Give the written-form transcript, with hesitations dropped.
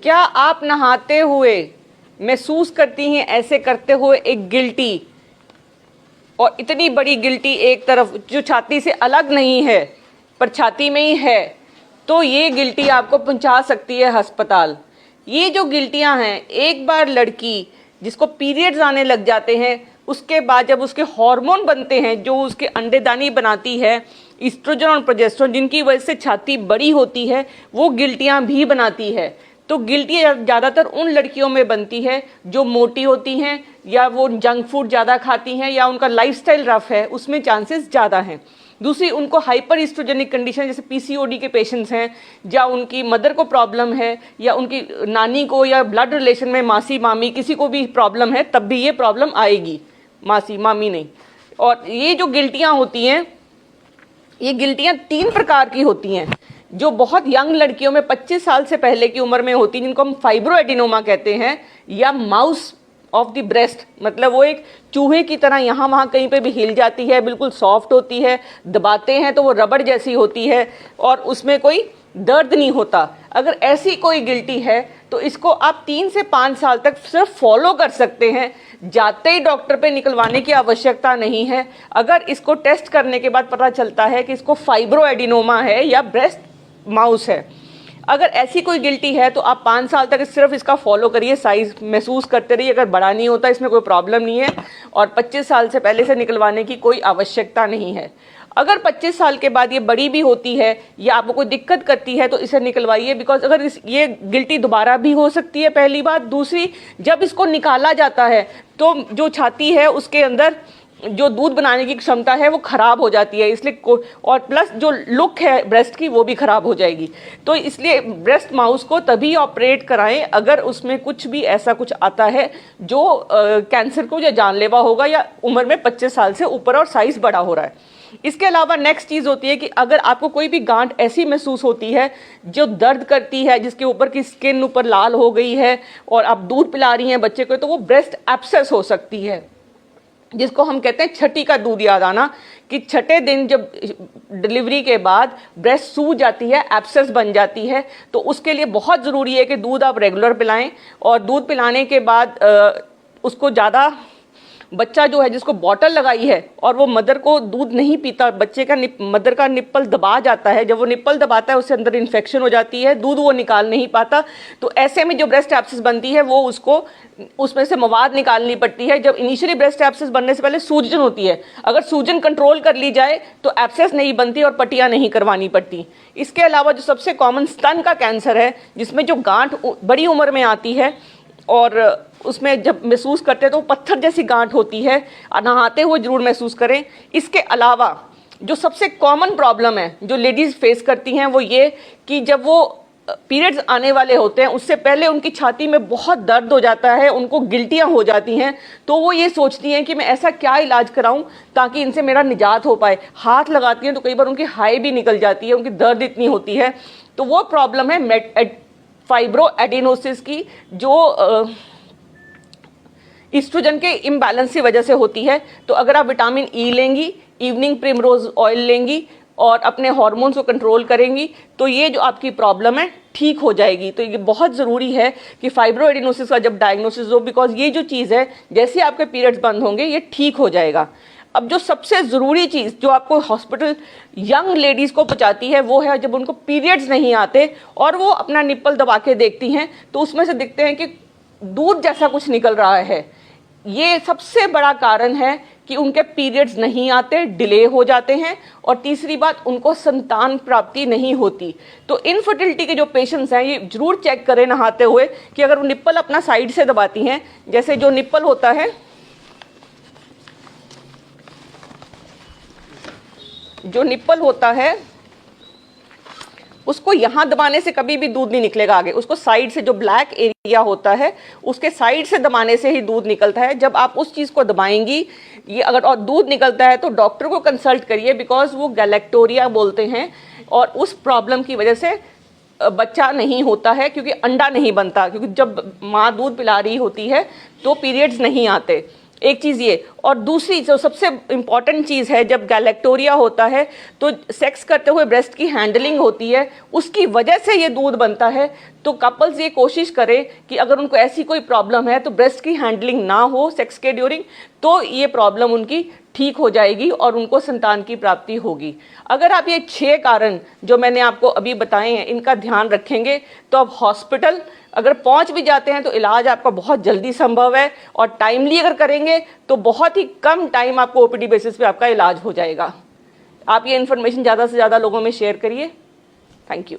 क्या आप नहाते हुए महसूस करती हैं ऐसे करते हुए एक गिल्टी, और इतनी बड़ी गिल्टी एक तरफ जो छाती से अलग नहीं है पर छाती में ही है, तो ये गिल्टी आपको पहुंचा सकती है अस्पताल। ये जो गिल्टियां हैं, एक बार लड़की जिसको पीरियड्स आने लग जाते हैं, उसके बाद जब उसके हार्मोन बनते हैं जो उसके अंडेदानी बनाती है, ईस्ट्रोजन और प्रोजेस्टेरोन, जिनकी वजह से छाती बड़ी होती है, वो गिल्टियां भी बनाती है। तो गिल्टियाँ ज़्यादातर उन लड़कियों में बनती है जो मोटी होती हैं, या वो जंक फूड ज़्यादा खाती हैं, या उनका लाइफस्टाइल रफ है, उसमें चांसेस ज़्यादा हैं। दूसरी, उनको हाइपर ईस्ट्रोजेनिक कंडीशन जैसे पीसीओडी के पेशेंट्स हैं, या उनकी मदर को प्रॉब्लम है, या उनकी नानी को, या ब्लड रिलेशन में मासी मामी किसी को भी प्रॉब्लम है, तब भी ये प्रॉब्लम आएगी, मासी मामी नहीं। और ये जो गिल्टियाँ होती हैं, ये गिल्टियाँ 3 प्रकार की होती हैं। जो बहुत यंग लड़कियों में 25 साल से पहले की उम्र में होती है, जिनको हम फाइब्रोएडिनोमा कहते हैं, या माउस ऑफ द ब्रेस्ट, मतलब वो एक चूहे की तरह यहाँ वहाँ कहीं पे भी हिल जाती है, बिल्कुल सॉफ्ट होती है, दबाते हैं तो वो रबड़ जैसी होती है और उसमें कोई दर्द नहीं होता। अगर ऐसी कोई गिल्टी है तो इसको आप 3 से 5 साल तक सिर्फ फॉलो कर सकते हैं, जाते ही डॉक्टर पे निकलवाने की आवश्यकता नहीं है। अगर इसको टेस्ट करने के बाद पता चलता है कि इसको फाइब्रोएडिनोमा है या ब्रेस्ट माउस है, अगर ऐसी कोई गिल्टी है तो आप 5 साल तक सिर्फ इसका फॉलो करिए, साइज महसूस करते रहिए। अगर बड़ा नहीं होता, इसमें कोई प्रॉब्लम नहीं है, और 25 साल से पहले से निकलवाने की कोई आवश्यकता नहीं है। अगर 25 साल के बाद ये बड़ी भी होती है या आपको कोई दिक्कत करती है तो इसे निकलवाइए, बिकॉज अगर ये गिल्टी दोबारा भी हो सकती है, पहली बात। दूसरी, जब इसको निकाला जाता है तो जो छाती है उसके अंदर जो दूध बनाने की क्षमता है वो खराब हो जाती है, इसलिए और प्लस जो लुक है ब्रेस्ट की वो भी खराब हो जाएगी। तो इसलिए ब्रेस्ट माउस को तभी ऑपरेट कराएं अगर उसमें कुछ भी ऐसा कुछ आता है जो कैंसर को या जानलेवा होगा, या उम्र में 25 साल से ऊपर और साइज बड़ा हो रहा है। इसके अलावा नेक्स्ट चीज़ होती है कि अगर आपको कोई भी गांठ ऐसी महसूस होती है जो दर्द करती है, जिसके ऊपर की स्किन ऊपर लाल हो गई है और आप दूध पिला रही हैं बच्चे को, तो वो ब्रेस्ट एब्सेस हो सकती है, जिसको हम कहते हैं छठी का दूध याद आना, कि छठे दिन जब डिलीवरी के बाद ब्रेस्ट सूज जाती है, एब्सेस बन जाती है। तो उसके लिए बहुत ज़रूरी है कि दूध आप रेगुलर पिलाएं, और दूध पिलाने के बाद उसको ज़्यादा, बच्चा जो है जिसको बॉटल लगाई है और वो मदर को दूध नहीं पीता, बच्चे का मदर का निप्पल दबा जाता है, जब वो निप्पल दबाता है उससे अंदर इन्फेक्शन हो जाती है, दूध वो निकाल नहीं पाता। तो ऐसे में जो ब्रेस्ट एब्सेस बनती है वो उसको उसमें से मवाद निकालनी पड़ती है। जब इनिशियली ब्रेस्ट एब्सेस बनने से पहले सूजन होती है, अगर सूजन कंट्रोल कर ली जाए तो एब्सेस नहीं बनती और पट्टियाँ नहीं करवानी पड़ती। इसके अलावा जो सबसे कॉमन स्तन का कैंसर है, जिसमें जो गांठ बड़ी उम्र में आती है और उसमें जब महसूस करते हैं तो पत्थर जैसी गांठ होती है, नहाते हुए जरूर महसूस करें। इसके अलावा जो सबसे कॉमन प्रॉब्लम है जो लेडीज़ फेस करती हैं वो ये कि जब वो पीरियड्स आने वाले होते हैं उससे पहले उनकी छाती में बहुत दर्द हो जाता है, उनको गिल्टियाँ हो जाती हैं, तो वो ये सोचती हैं कि मैं ऐसा क्या इलाज कराऊं ताकि इनसे मेरा निजात हो पाए। हाथ लगाती हैं तो कई बार उनकी हाई भी निकल जाती है, उनकी दर्द इतनी होती है। तो वो प्रॉब्लम है फाइब्रोएडिनोसिस की, जो ईस्ट्रोजन के इम्बैलेंस की वजह से होती है। तो अगर आप विटामिन ई लेंगी, इवनिंग प्रिमरोज ऑयल लेंगी और अपने हार्मोन्स को कंट्रोल करेंगी तो ये जो आपकी प्रॉब्लम है ठीक हो जाएगी। तो ये बहुत ज़रूरी है कि फाइब्रोएडिनोसिस का जब डायग्नोसिस हो, बिकॉज ये जो चीज़ है जैसे आपके पीरियड्स बंद होंगे ये ठीक हो जाएगा। अब जो सबसे ज़रूरी चीज़ जो आपको हॉस्पिटल यंग लेडीज़ को पहुँचाती है वो है जब उनको पीरियड्स नहीं आते और वो अपना निप्पल दबा के देखती हैं तो उसमें से दिखते हैं कि दूध जैसा कुछ निकल रहा है। ये सबसे बड़ा कारण है कि उनके पीरियड्स नहीं आते, डिले हो जाते हैं, और तीसरी बात उनको संतान प्राप्ति नहीं होती। तो इनफर्टिलिटी के जो पेशेंट्स हैं ये जरूर चेक करें नहाते हुए कि अगर वो निप्पल अपना साइड से दबाती हैं, जैसे जो निप्पल होता है, जो निप्पल होता है उसको यहाँ दबाने से कभी भी दूध नहीं निकलेगा आगे, उसको साइड से जो ब्लैक एरिया होता है उसके साइड से दबाने से ही दूध निकलता है। जब आप उस चीज़ को दबाएंगी ये अगर और दूध निकलता है तो डॉक्टर को कंसल्ट करिए, बिकॉज वो गैलेक्टोरिया बोलते हैं और उस प्रॉब्लम की वजह से बच्चा नहीं होता है, क्योंकि अंडा नहीं बनता, क्योंकि जब माँ दूध पिला रही होती है तो पीरियड्स नहीं आते। एक चीज़ ये, और दूसरी जो सबसे इम्पॉर्टेंट चीज़ है, जब गैलेक्टोरिया होता है तो सेक्स करते हुए ब्रेस्ट की हैंडलिंग होती है, उसकी वजह से ये दूध बनता है। तो कपल्स ये कोशिश करें कि अगर उनको ऐसी कोई प्रॉब्लम है तो ब्रेस्ट की हैंडलिंग ना हो सेक्स के ड्यूरिंग, तो ये प्रॉब्लम उनकी ठीक हो जाएगी और उनको संतान की प्राप्ति होगी। अगर आप ये 6 कारण जो मैंने आपको अभी बताए हैं इनका ध्यान रखेंगे तो आप हॉस्पिटल अगर पहुंच भी जाते हैं तो इलाज आपका बहुत जल्दी संभव है, और टाइमली अगर करेंगे तो बहुत ही कम टाइम आपको ओपीडी बेसिस पे आपका इलाज हो जाएगा। आप ये इन्फॉर्मेशन ज़्यादा से ज़्यादा लोगों में शेयर करिए। Thank you.